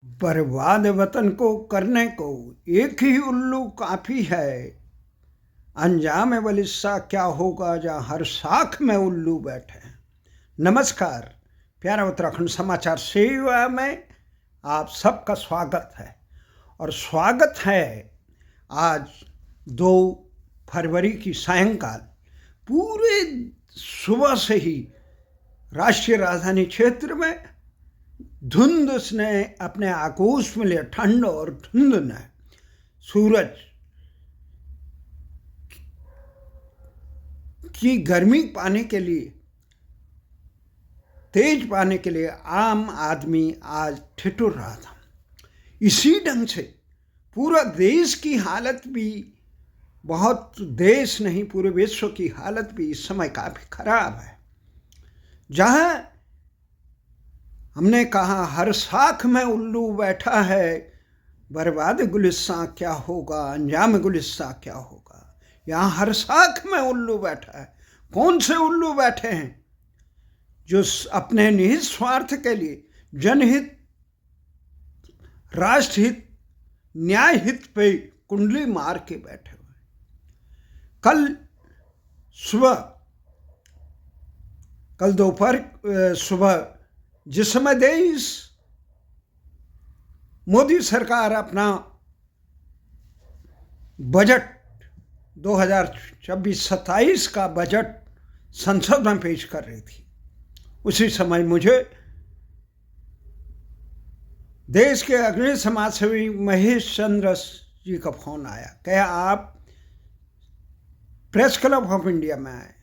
बर्बाद वतन को करने को एक ही उल्लू काफी है। अंजाम वलिस्सा क्या होगा जहाँ हर साख में उल्लू बैठे। नमस्कार, प्यारा उत्तराखंड समाचार सेवा में आप सबका स्वागत है। और स्वागत है आज 2 फरवरी की सायंकाल। पूरे सुबह से ही राष्ट्रीय राजधानी क्षेत्र में धुंध ने अपने आगोश में लिया। ठंड और धुंध ने सूरज की गर्मी पाने के लिए, तेज पाने के लिए आम आदमी आज ठिठुर रहा था। इसी ढंग से पूरा देश की हालत भी, बहुत देश नहीं पूरे विश्व की हालत भी इस समय काफी खराब है। जहां हमने कहा हर साख में उल्लू बैठा है, बर्बाद गुलिस्तां क्या होगा, अंजाम गुलिस्तां क्या होगा। यहाँ हर साख में उल्लू बैठा है। कौन से उल्लू बैठे हैं? जो अपने निहित स्वार्थ के लिए, जनहित, राष्ट्रहित, न्याय हित पे कुंडली मार के बैठे हुए। कल दोपहर सुबह जिस समय देश मोदी सरकार अपना बजट 2024-27 का बजट संसद में पेश कर रही थी, उसी समय मुझे देश के अग्रणी समाजसेवी महेश चंद्र जी का फोन आया। कहा आप प्रेस क्लब ऑफ इंडिया में आए।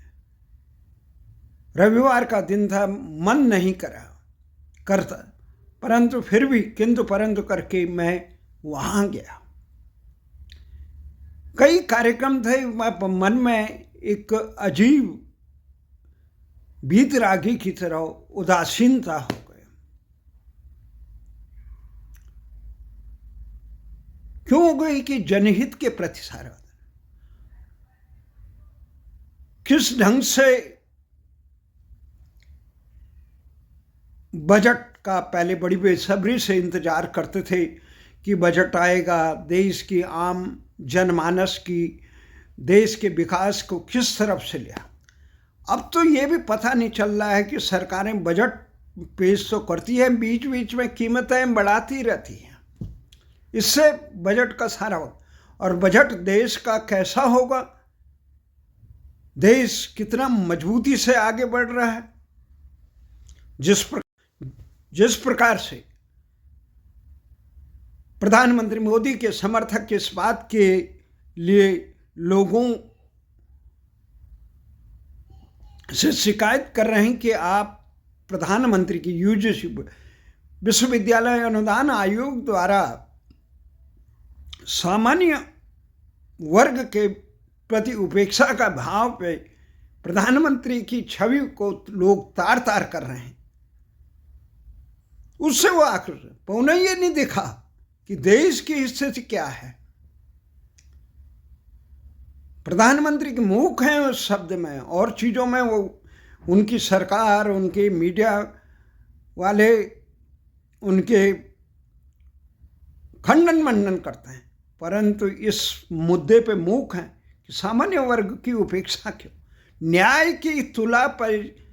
रविवार का दिन था, मन नहीं करता, परंतु फिर भी किंतु परंतु करके मैं वहां गया। कई कार्यक्रम थे, मन में एक अजीब बीतरागी की तरह उदासीनता हो गई। क्यों हो गई? कि जनहित के प्रति सारा किस ढंग से बजट का पहले बड़ी बेसब्री से इंतजार करते थे कि बजट आएगा, देश की आम जनमानस की, देश के विकास को किस तरफ से लिया। अब तो ये भी पता नहीं चल रहा है कि सरकारें बजट पेश तो करती है, बीच बीच में कीमतें बढ़ाती रहती हैं। इससे बजट का सारा वक्त, और बजट देश का कैसा होगा, देश कितना मजबूती से आगे बढ़ रहा है। जिस प्रकार से प्रधानमंत्री मोदी के समर्थक इस बात के लिए लोगों से शिकायत कर रहे हैं कि आप प्रधानमंत्री की यूजीसी विश्वविद्यालय अनुदान आयोग द्वारा सामान्य वर्ग के प्रति उपेक्षा का भाव पे प्रधानमंत्री की छवि को लोग तार तार कर रहे हैं, उससे वो आक्रोश। उन्हें ये नहीं देखा कि देश की स्थिति क्या है। प्रधानमंत्री के मूक हैं उस शब्द में और चीजों में, वो उनकी सरकार, उनके मीडिया वाले उनके खंडन मंडन करते हैं, परंतु इस मुद्दे पे मूक हैं कि सामान्य वर्ग की उपेक्षा क्यों। न्याय की तुला पर,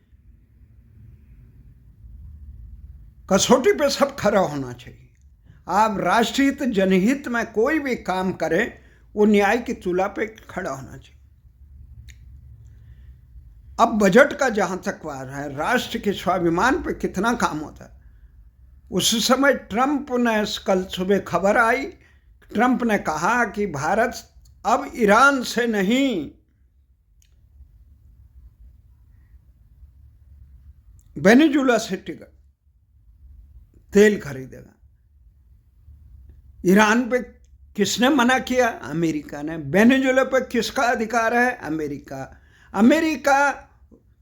कसौटी पे सब खड़ा होना चाहिए। आप राष्ट्रहित जनहित में कोई भी काम करें, वो न्याय की तुला पे खड़ा होना चाहिए। अब बजट का जहां तक वार है, राष्ट्र के स्वाभिमान पे कितना काम होता है। उस समय ट्रंप ने, कल सुबह खबर आई, ट्रंप ने कहा कि भारत अब ईरान से नहीं, वेनेजुएला से तेल खरीदेगा। ईरान पे किसने मना किया? अमेरिका ने। वेनेजुएला पे किसका अधिकार है? अमेरिका।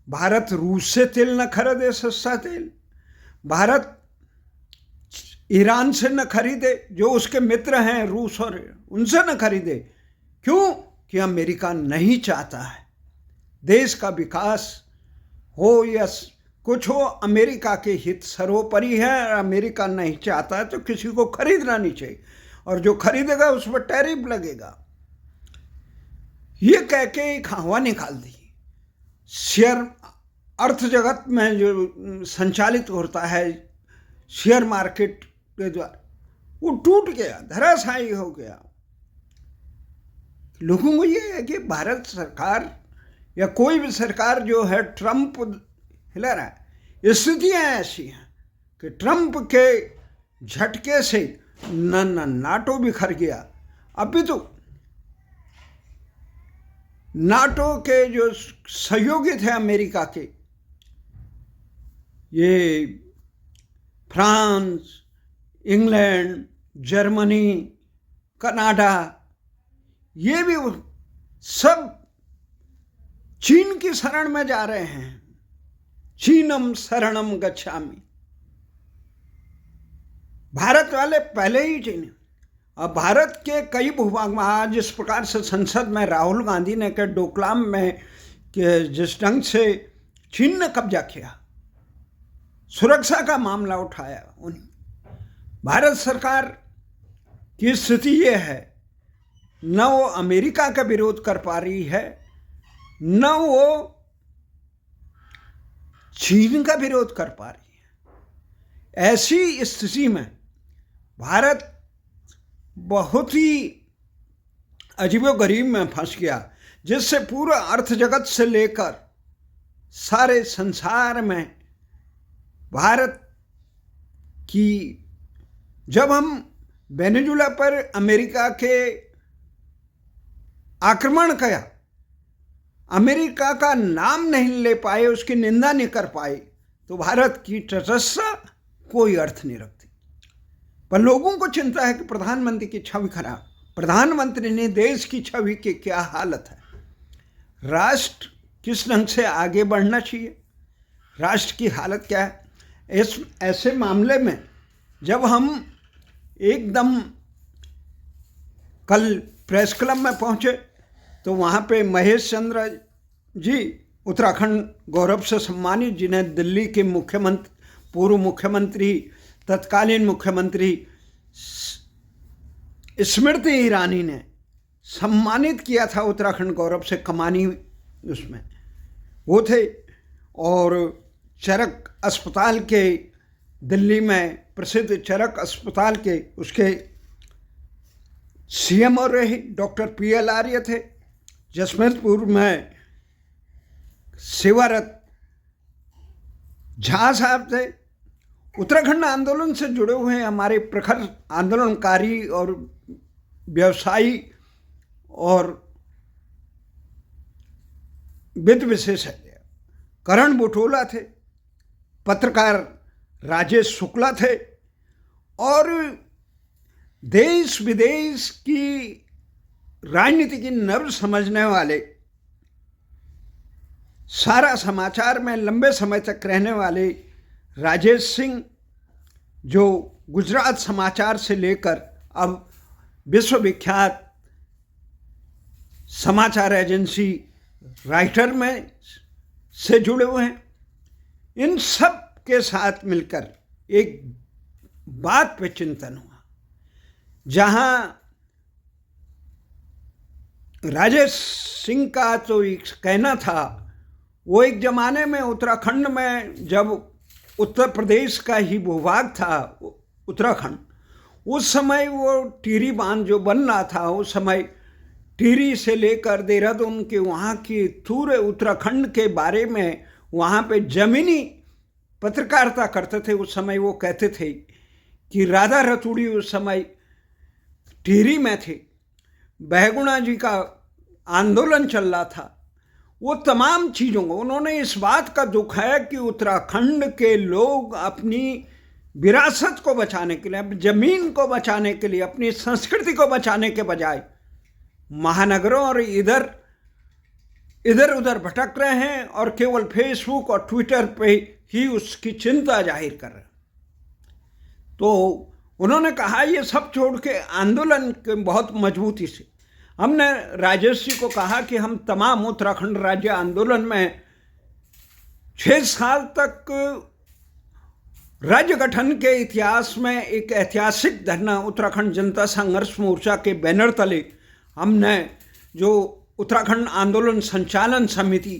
भारत रूस से तेल न खरीदे, सस्ता तेल। भारत ईरान से न खरीदे, जो उसके मित्र हैं रूस, और उनसे न खरीदे। क्यों? कि अमेरिका नहीं चाहता है देश का विकास हो या कुछ हो, अमेरिका के हित सर्वोपरि है और अमेरिका नहीं चाहता है तो किसी को खरीदना नहीं चाहिए, और जो खरीदेगा उस पर टैरिफ लगेगा। ये कह के एक हवा निकाल दी। शेयर अर्थ जगत में जो संचालित होता है शेयर मार्केट के द्वारा, वो टूट गया, धराशायी हो गया। लोगों को ये है कि भारत सरकार या कोई भी सरकार जो है ट्रंप हिला रहा है। स्थितियाँ ऐसी हैं कि ट्रंप के झटके से न नाटो बिखर गया, अभी तो नाटो के जो सहयोगी थे अमेरिका के, ये फ्रांस, इंग्लैंड, जर्मनी, कनाडा, ये भी सब चीन की शरण में जा रहे हैं। चीनम शरणम गच्छामि। भारत वाले पहले ही चीन। अब भारत के कई भूभाग में आज जिस प्रकार से संसद में राहुल गांधी ने के डोकलाम में के जिस ढंग से चीन ने कब्जा किया, सुरक्षा का मामला उठाया उन्हें, भारत सरकार की स्थिति ये है, न वो अमेरिका का विरोध कर पा रही है, न वो चीन का विरोध कर पा रही है। ऐसी स्थिति में भारत बहुत ही अजीबोगरीब में फंस गया, जिससे पूरा अर्थ जगत से लेकर सारे संसार में भारत की, जब हम वेनेजुला पर अमेरिका के आक्रमण किया, अमेरिका का नाम नहीं ले पाए, उसकी निंदा नहीं कर पाए, तो भारत की तटस्थता कोई अर्थ नहीं रखती। पर लोगों को चिंता है कि प्रधानमंत्री की छवि खराब, प्रधानमंत्री ने देश की छवि की क्या हालत है, राष्ट्र किस ढंग से आगे बढ़ना चाहिए, राष्ट्र की हालत क्या है। ऐसे मामले में जब हम एकदम कल प्रेस क्लब में पहुंचे तो वहाँ पे महेश चंद्र जी उत्तराखंड गौरव से सम्मानित, जिन्हें दिल्ली के मुख्यमंत्री, पूर्व मुख्यमंत्री, तत्कालीन मुख्यमंत्री स्मृति ईरानी ने सम्मानित किया था उत्तराखंड गौरव से, कमानी उसमें वो थे। और चरक अस्पताल के, दिल्ली में प्रसिद्ध चरक अस्पताल के उसके सीएमओ रहे डॉक्टर PL आर्य थे। जसवंतपुर में सेवारत झा साहब थे। उत्तराखंड आंदोलन से जुड़े हुए हमारे प्रखर आंदोलनकारी और व्यवसायी और वित्त विशेषज्ञ करण बुटोला थे, पत्रकार राजेश शुक्ला थे, और देश विदेश की राजनीति की नब्ज समझने वाले, सारा समाचार में लंबे समय तक रहने वाले राजेश सिंह, जो गुजरात समाचार से लेकर अब विश्वविख्यात समाचार एजेंसी राइटर में से जुड़े हुए हैं, इन सब के साथ मिलकर एक बात पे चिंतन हुआ, जहां राजेश सिंह का तो एक कहना था, वो एक जमाने में उत्तराखंड में, जब उत्तर प्रदेश का ही भूभाग था उत्तराखंड, उस समय वो टिहरी बांध जो बन रहा था, उस समय टिहरी से लेकर देहरादून के वहाँ की पूरे उत्तराखंड के बारे में वहाँ पे जमीनी पत्रकारिता करते थे। उस समय वो कहते थे कि राधा रतूड़ी उस समय टिहरी में थे, बहगुणा जी का आंदोलन चल रहा था। वो तमाम चीज़ों को उन्होंने, इस बात का दुख है कि उत्तराखंड के लोग अपनी विरासत को बचाने के लिए, अपनी ज़मीन को बचाने के लिए, अपनी संस्कृति को बचाने के बजाय महानगरों और इधर उधर भटक रहे हैं और केवल फेसबुक और ट्विटर पे ही उसकी चिंता जाहिर कर रहे हैं। तो उन्होंने कहा ये सब छोड़ के आंदोलन के बहुत मजबूती से, हमने राजेश जी को कहा कि हम तमाम उत्तराखंड राज्य आंदोलन में 6 साल तक राज्य गठन के इतिहास में एक ऐतिहासिक धरना उत्तराखंड जनता संघर्ष मोर्चा के बैनर तले हमने जो उत्तराखंड आंदोलन संचालन समिति,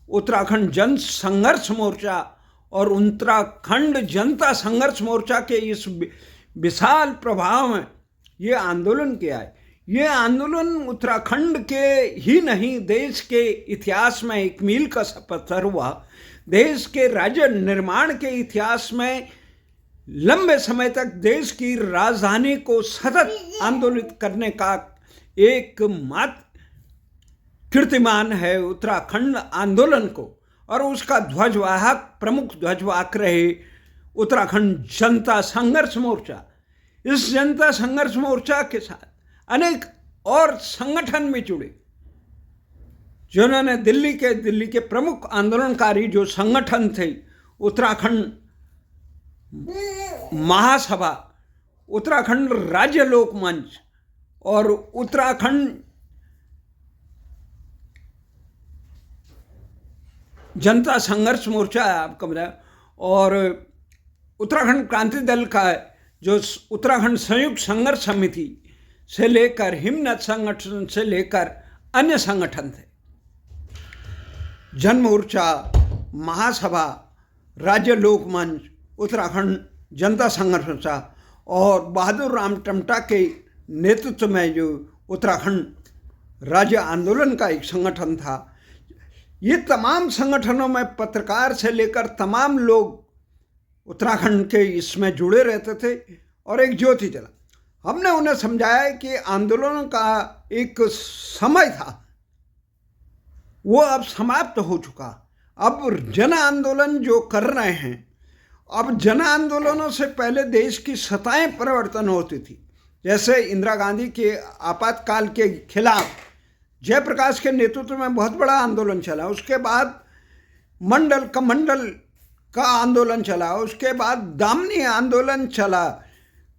उत्तराखंड जन संघर्ष मोर्चा और उत्तराखंड जनता संघर्ष मोर्चा के इस विशाल प्रभाव में ये आंदोलन किया है। ये आंदोलन उत्तराखंड के ही नहीं, देश के इतिहास में एक मील का पत्थर हुआ। देश के राज्य निर्माण के इतिहास में लंबे समय तक देश की राजधानी को सतत आंदोलित करने का एक मात्र कीर्तिमान है उत्तराखंड आंदोलन को, और उसका ध्वजवाहक, प्रमुख ध्वजवाहक रहे उत्तराखंड जनता संघर्ष मोर्चा। इस जनता संघर्ष मोर्चा के साथ अनेक और संगठन भी जुड़े, जिन्होंने दिल्ली के प्रमुख आंदोलनकारी जो संगठन थे, उत्तराखंड महासभा, उत्तराखंड राज्य लोक मंच और उत्तराखंड जनता संघर्ष मोर्चा है आपका बताया, और उत्तराखंड क्रांति दल का जो उत्तराखंड संयुक्त संघर्ष समिति से लेकर हिमनद संगठन से लेकर अन्य संगठन थे। जन मोर्चा, महासभा, राज्य लोक मंच, उत्तराखंड जनता संघर्ष मोर्चा और बहादुर राम टमटा के नेतृत्व में जो उत्तराखंड राज्य आंदोलन का एक संगठन था। ये तमाम संगठनों में पत्रकार से लेकर तमाम लोग उत्तराखंड के इसमें जुड़े रहते थे और एक ज्योति जला। हमने उन्हें समझाया कि आंदोलनों का एक समय था, वो अब समाप्त हो चुका। अब जन आंदोलन जो कर रहे हैं, अब जन आंदोलनों से पहले देश की सत्ताएं परिवर्तन होती थी। जैसे इंदिरा गांधी के आपातकाल के खिलाफ जयप्रकाश के नेतृत्व में बहुत बड़ा आंदोलन चला, उसके बाद मंडल कमंडल का आंदोलन चला, उसके बाद दामनी आंदोलन चला,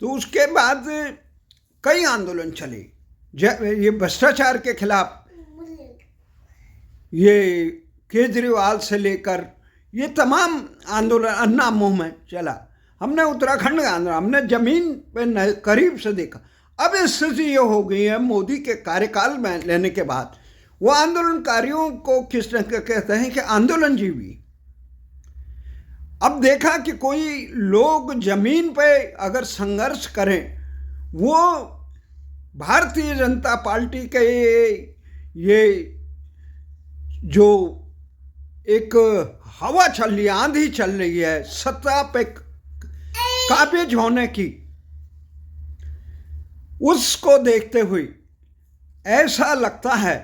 तो उसके बाद कई आंदोलन चले। ये भ्रष्टाचार के खिलाफ, ये केजरीवाल से लेकर ये तमाम आंदोलन अन्ना मुँह में चला। हमने उत्तराखंड का आंदोलन हमने जमीन पे करीब से देखा। अब स्थिति ये हो गई है मोदी के कार्यकाल में लेने के बाद, वो आंदोलनकारियों को किस तरह कहते हैं कि आंदोलनजीवी। अब देखा कि कोई लोग जमीन पे अगर संघर्ष करें, वो भारतीय जनता पार्टी के ये जो एक हवा चल रही है, आंधी चल रही है सत्ता पे काबिज होने की, उसको देखते हुए ऐसा लगता है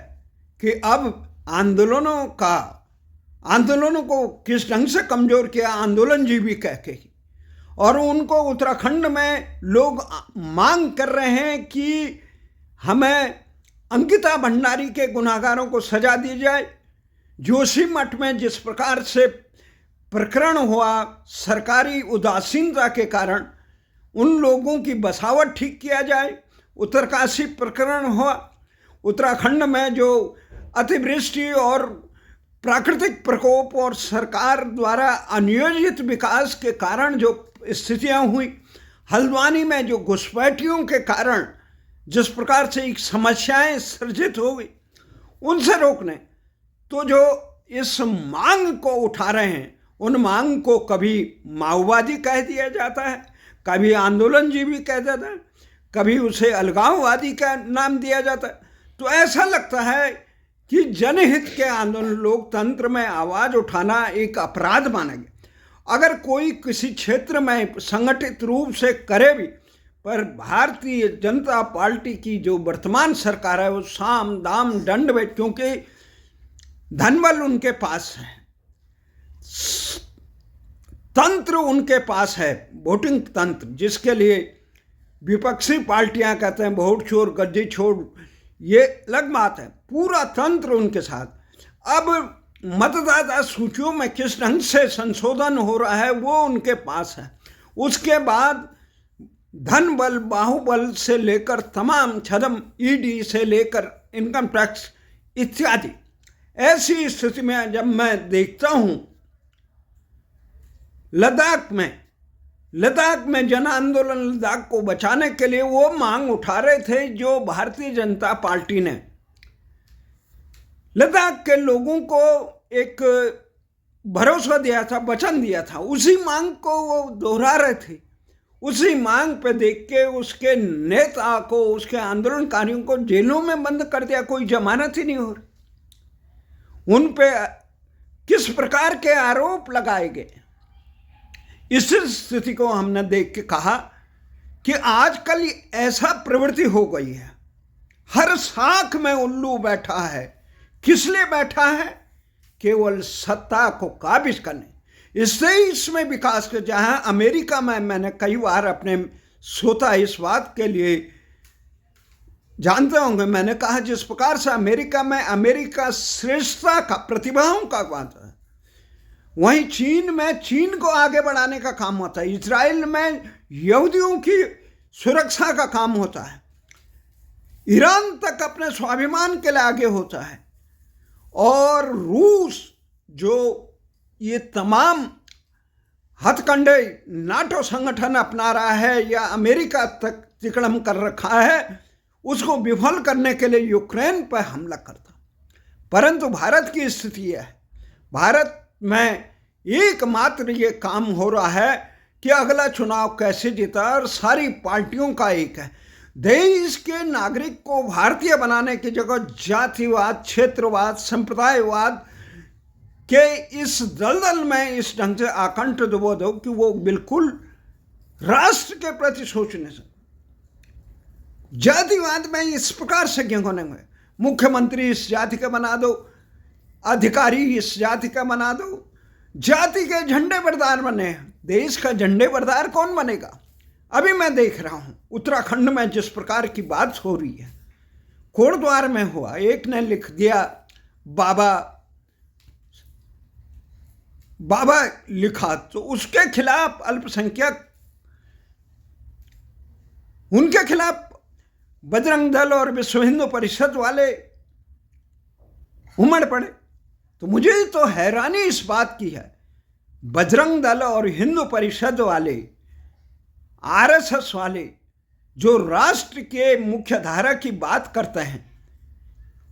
कि अब आंदोलनों को किस ढंग से कमजोर किया आंदोलनजीवी कह के ही, और उनको उत्तराखंड में लोग मांग कर रहे हैं कि हमें अंकिता भंडारी के गुनाहगारों को सजा दी जाए। जोशीमठ में जिस प्रकार से प्रकरण हुआ, सरकारी उदासीनता के कारण उन लोगों की बसावट ठीक किया जाए। उत्तरकाशी प्रकरण हुआ, उत्तराखंड में जो अतिवृष्टि और प्राकृतिक प्रकोप और सरकार द्वारा अनियोजित विकास के कारण जो स्थितियां हुई, हल्द्वानी में जो घुसपैठियों के कारण जिस प्रकार से एक समस्याएं सर्जित हो गई, उनसे रोकने, तो जो इस मांग को उठा रहे हैं, उन मांग को कभी माओवादी कह दिया जाता है, कभी आंदोलनजीवी कह देता है, कभी उसे अलगाववादी का नाम दिया जाता है। तो ऐसा लगता है कि जनहित के आंदोलन, लोकतंत्र में आवाज़ उठाना एक अपराध माना गया। अगर कोई किसी क्षेत्र में संगठित रूप से करे भी, पर भारतीय जनता पार्टी की जो वर्तमान सरकार है वो साम दाम दंड में, क्योंकि धनबल उनके पास है, तंत्र उनके पास है, वोटिंग तंत्र, जिसके लिए विपक्षी पार्टियां कहते हैं वोट चोर गद्दी छोड़, ये अलग बात है, पूरा तंत्र उनके साथ। अब मतदाता सूचियों में किस ढंग से संशोधन हो रहा है वो उनके पास है। उसके बाद धन बल, बाहुबल से लेकर तमाम छदम, ईडी से लेकर इनकम टैक्स इत्यादि। ऐसी स्थिति में जब मैं देखता हूँ लद्दाख में जन आंदोलन, लद्दाख को बचाने के लिए वो मांग उठा रहे थे जो भारतीय जनता पार्टी ने लद्दाख के लोगों को एक भरोसा दिया था, वचन दिया था, उसी मांग को वो दोहरा रहे थे। उसी मांग पे देख के उसके नेता को, उसके आंदोलनकारियों को जेलों में बंद कर दिया, कोई जमानत ही नहीं हो रही। उन पे किस प्रकार के आरोप लगाए गए। इस स्थिति को हमने देख के कहा कि आजकल ऐसा प्रवृत्ति हो गई है, हर साख में उल्लू बैठा है। किस लिए बैठा है? केवल सत्ता को काबिज करने। इससे ही इसमें विकास के, जहां अमेरिका में मैंने कई बार अपने श्रोता इस बात के लिए जानते होंगे, मैंने कहा जिस प्रकार से अमेरिका में अमेरिका श्रेष्ठता का, प्रतिभाओं का बात है, वहीं चीन में चीन को आगे बढ़ाने का काम होता है, इजराइल में यहूदियों की सुरक्षा का काम होता है, ईरान तक अपने स्वाभिमान के लिए आगे होता है, और रूस जो ये तमाम हथकंडे नाटो संगठन अपना रहा है या अमेरिका तक तिकड़म कर रखा है, उसको विफल करने के लिए यूक्रेन पर हमला करता। परंतु भारत की स्थिति है, भारत में एकमात्र ये काम हो रहा है कि अगला चुनाव कैसे जीता, और सारी पार्टियों का एक है, देश के नागरिक को भारतीय बनाने की जगह जातिवाद, क्षेत्रवाद, संप्रदायवाद के इस दलदल में इस ढंग से आकंठ डुबो दो कि वो बिल्कुल राष्ट्र के प्रति सोचने से, जातिवाद में इस प्रकार से क्यों होने में, मुख्यमंत्री इस जाति का बना दो, अधिकारी इस जाति का बना दो, जाति के झंडे बरदार बने। देश का झंडे बरदार कौन बनेगा? अभी मैं देख रहा हूं उत्तराखंड में जिस प्रकार की बात हो रही है, कोटद्वार में हुआ, एक ने लिख दिया बाबा लिखा, तो उसके खिलाफ अल्पसंख्यक, उनके खिलाफ बजरंग दल और विश्व हिंदू परिषद वाले उमड़ पड़े। तो मुझे तो हैरानी इस बात की है, बजरंग दल और हिंदू परिषद वाले, आरएसएस वाले जो राष्ट्र के मुख्य धारा की बात करते हैं,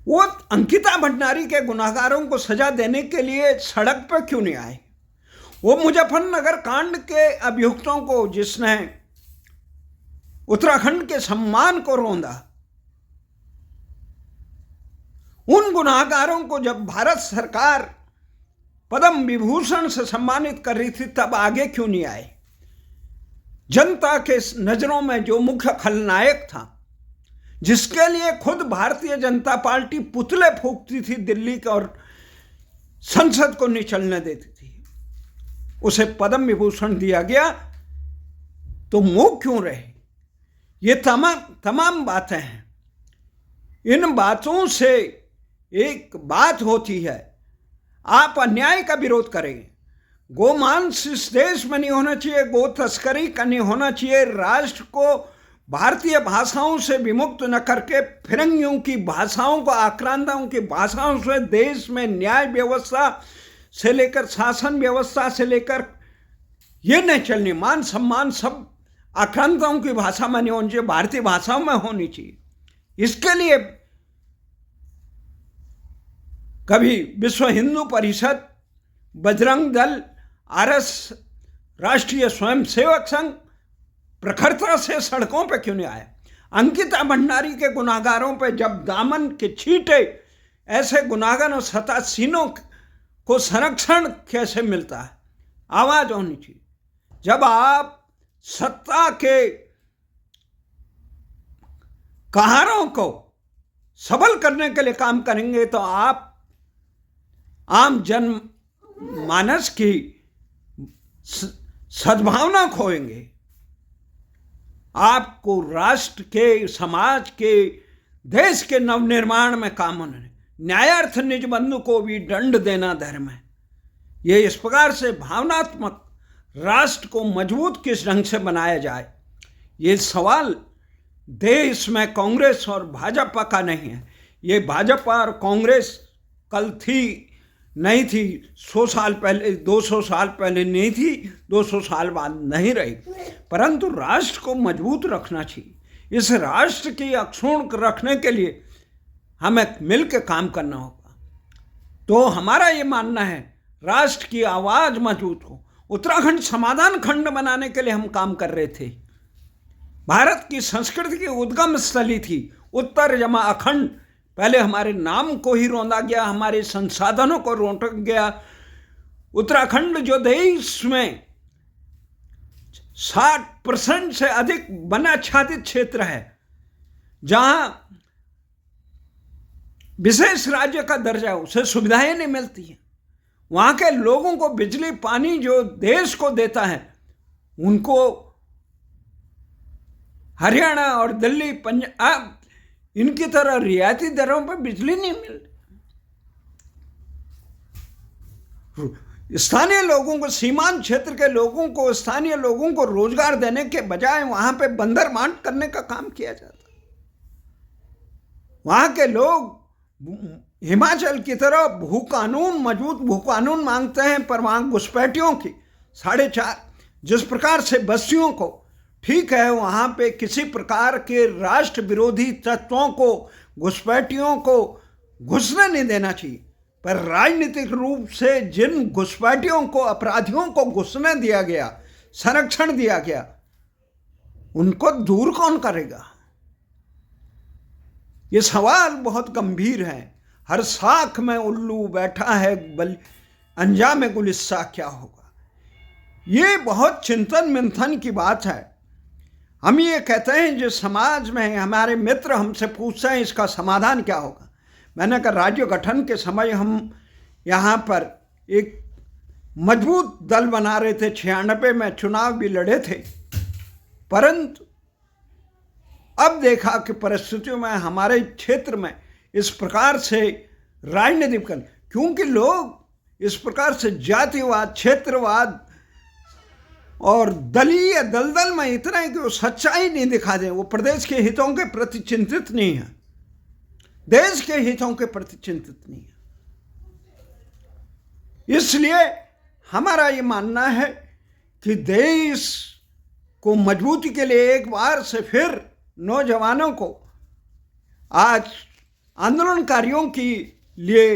वो अंकिता भंडारी के गुनाहगारों को सजा देने के लिए सड़क पर क्यों नहीं आए? वो मुजफ्फरनगर कांड के अभियुक्तों को, जिसने उत्तराखंड के सम्मान को रौंदा, उन गुनाहगारों को जब भारत सरकार पद्म विभूषण से सम्मानित कर रही थी, तब आगे क्यों नहीं आए? जनता के नजरों में जो मुख्य खलनायक था, जिसके लिए खुद भारतीय जनता पार्टी पुतले फूंकती थी दिल्ली के और संसद को नहीं चलने देती थी, उसे पद्म विभूषण दिया गया, तो मुंह क्यों रहे? ये तमाम बातें हैं। इन बातों से एक बात होती है, आप अन्याय का विरोध करेंगे, गोमांस इस देश में नहीं होना चाहिए, गो तस्करी का नहीं होना चाहिए, राष्ट्र को भारतीय भाषाओं से विमुक्त न करके फिरंगियों की भाषाओं को, आक्रांताओं की भाषाओं से देश में न्याय व्यवस्था से लेकर शासन व्यवस्था से लेकर ये नहीं चलनी, मान सम्मान सब आक्रांताओं की भाषा में नहीं होनी चाहिए, भारतीय भाषाओं में होनी चाहिए। इसके लिए कभी विश्व हिंदू परिषद, बजरंग दल, आरएस, राष्ट्रीय स्वयंसेवक संघ प्रखरता से सड़कों पे क्यों नहीं आया? अंकिता भंडारी के गुनाहगारों पे जब दामन के छींटे, ऐसे गुनाहगारों, सतासीनों को संरक्षण कैसे मिलता है? आवाज होनी चाहिए। जब आप सत्ता के कहारों को सबल करने के लिए काम करेंगे, तो आप आम जन मानस की सद्भावना खोएंगे, आपको राष्ट्र के, समाज के, देश के नवनिर्माण में काम होने, न्यायार्थ निज बंधु को भी दंड देना धर्म है। ये इस प्रकार से भावनात्मक राष्ट्र को मजबूत किस ढंग से बनाया जाए, ये सवाल देश में कांग्रेस और भाजपा का नहीं है। ये भाजपा और कांग्रेस कल थी नहीं थी 100 साल पहले, 200 साल पहले नहीं थी, 200 साल बाद नहीं रही, परंतु राष्ट्र को मजबूत रखना चाहिए। इस राष्ट्र की अक्षुण रखने के लिए हमें मिलकर काम करना होगा। तो हमारा ये मानना है राष्ट्र की आवाज़ मजबूत हो। उत्तराखंड समाधान खंड बनाने के लिए हम काम कर रहे थे। भारत की संस्कृति की उद्गम स्थली थी उत्तर जमा अखंड। पहले हमारे नाम को ही रौंदा गया, हमारे संसाधनों को रोंटा गया। उत्तराखंड जो देश में 60% से अधिक वन आच्छादित क्षेत्र है, जहां विशेष राज्य का दर्जा है, उसे सुविधाएं नहीं मिलती हैं। वहां के लोगों को बिजली पानी जो देश को देता है, उनको हरियाणा और दिल्ली पंजाब इनकी तरह रियायती दरों पर बिजली नहीं मिल रही। स्थानीय लोगों को, सीमांत क्षेत्र के लोगों को, स्थानीय लोगों को रोजगार देने के बजाय वहां पे बंदरबांट करने का काम किया जाता। वहां के लोग हिमाचल की तरह भू कानून, मजबूत भू कानून मांगते हैं, पर वहां घुसपैठियों की 4.5 जिस प्रकार से बस्तियों को, ठीक है, वहां पे किसी प्रकार के राष्ट्र विरोधी तत्वों को, घुसपैठियों को घुसने नहीं देना चाहिए, पर राजनीतिक रूप से जिन घुसपैठियों को, अपराधियों को घुसने दिया गया, संरक्षण दिया गया, उनको दूर कौन करेगा? ये सवाल बहुत गंभीर है। हर साख में उल्लू बैठा है, अंजाम गुलिस्सा क्या होगा? ये बहुत चिंतन मंथन की बात है। हम ये कहते हैं जो समाज में हमारे मित्र हमसे पूछते हैं इसका समाधान क्या होगा। मैंने कहा राज्य गठन के समय हम यहाँ पर एक मजबूत दल बना रहे थे, 96 में चुनाव भी लड़े थे, परंतु अब देखा कि परिस्थितियों में हमारे क्षेत्र में इस प्रकार से राजनीति कर, क्योंकि लोग इस प्रकार से जातिवाद, क्षेत्रवाद और दलीय दलदल में इतना है कि वो सच्चाई नहीं दिखा दें। वो प्रदेश के हितों के प्रति चिंतित नहीं है, देश के हितों के प्रति चिंतित नहीं है। इसलिए हमारा ये मानना है कि देश को मजबूती के लिए एक बार से फिर नौजवानों को, आज आंदोलनकारियों के लिए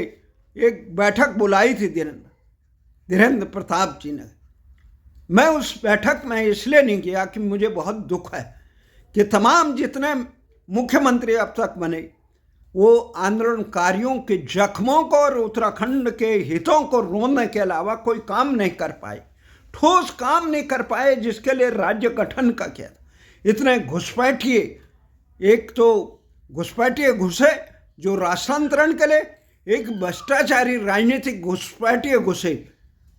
एक बैठक बुलाई थी धीरेन्द्र प्रताप जी ने। मैं उस बैठक में इसलिए नहीं गया कि मुझे बहुत दुख है कि तमाम जितने मुख्यमंत्री अब तक बने, वो आंदोलनकारियों के जख्मों को और उत्तराखंड के हितों को रोने के अलावा कोई काम नहीं कर पाए, ठोस काम नहीं कर पाए, जिसके लिए राज्य गठन का किया था। इतने घुसपैठिए, एक तो घुसपैठिए घुसे जो राष्ट्रांतरण के लिए, एक भ्रष्टाचारी राजनीतिक घुसपैठिए घुसे,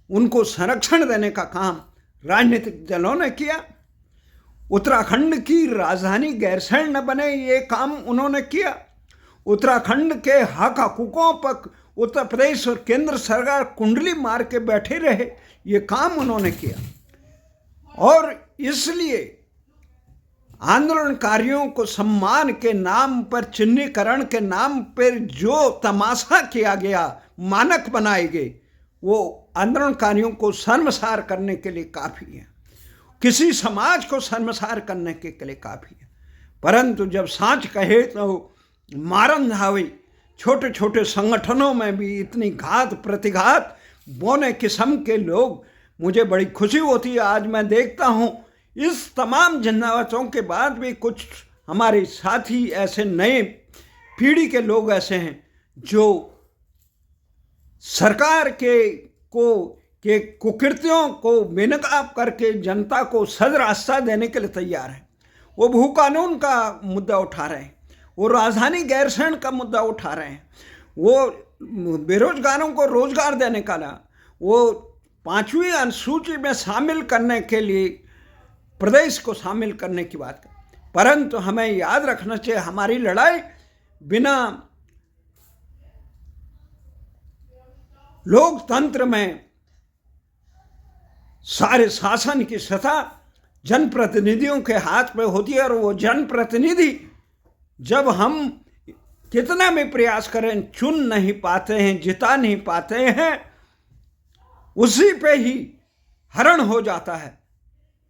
उनको संरक्षण देने का काम राजनीतिक दलों ने किया। उत्तराखंड की राजधानी गैरसैंण न बने, ये काम उन्होंने किया। उत्तराखंड के हक हकूकों पर उत्तर प्रदेश और केंद्र सरकार कुंडली मार के बैठे रहे, ये काम उन्होंने किया। और इसलिए आंदोलनकारियों को सम्मान के नाम पर, चिन्हीकरण के नाम पर जो तमाशा किया गया, मानक बनाए गए, वो आंदोलनकारियों को शर्मसार करने के लिए काफ़ी है, किसी समाज को शर्मसार करने के लिए काफ़ी है। परंतु जब सांच कहे तो मारन धावे, छोटे छोटे संगठनों में भी इतनी घात प्रतिघात बोने किस्म के लोग, मुझे बड़ी खुशी होती है। आज मैं देखता हूँ इस तमाम झंझावातों के बाद भी कुछ हमारे साथी ऐसे नए पीढ़ी के लोग ऐसे हैं जो सरकार के कुकृतियों को बेनकाब करके जनता को सज रास्ता देने के लिए तैयार है। वो भू कानून का मुद्दा उठा रहे हैं, वो राजधानी गैरसैंण का मुद्दा उठा रहे हैं, वो बेरोजगारों को रोजगार देने का ना, वो 5वीं अनुसूची में शामिल करने के लिए प्रदेश को शामिल करने की बात कर। परंतु हमें याद रखना चाहिए हमारी लड़ाई बिना लोकतंत्र में सारे शासन की सत्ता जनप्रतिनिधियों के हाथ में होती है। और वो जनप्रतिनिधि जब हम कितना भी प्रयास करें चुन नहीं पाते हैं, जिता नहीं पाते हैं, उसी पे ही हरण हो जाता है।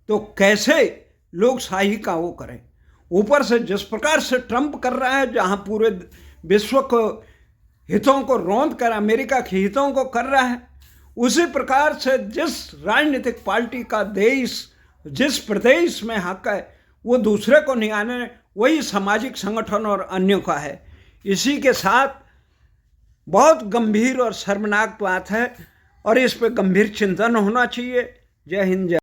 तो कैसे लोकशाही का वो करें? ऊपर से जिस प्रकार से ट्रंप कर रहा है, जहां पूरे विश्व को हितों को रौंद कर अमेरिका के हितों को कर रहा है, उसी प्रकार से जिस राजनीतिक पार्टी का देश, जिस प्रदेश में हक है, वो दूसरे को नहीं आने, वही सामाजिक संगठन और अन्यों का है। इसी के साथ बहुत गंभीर और शर्मनाक बात है और इस पर गंभीर चिंतन होना चाहिए। जय हिंद, जय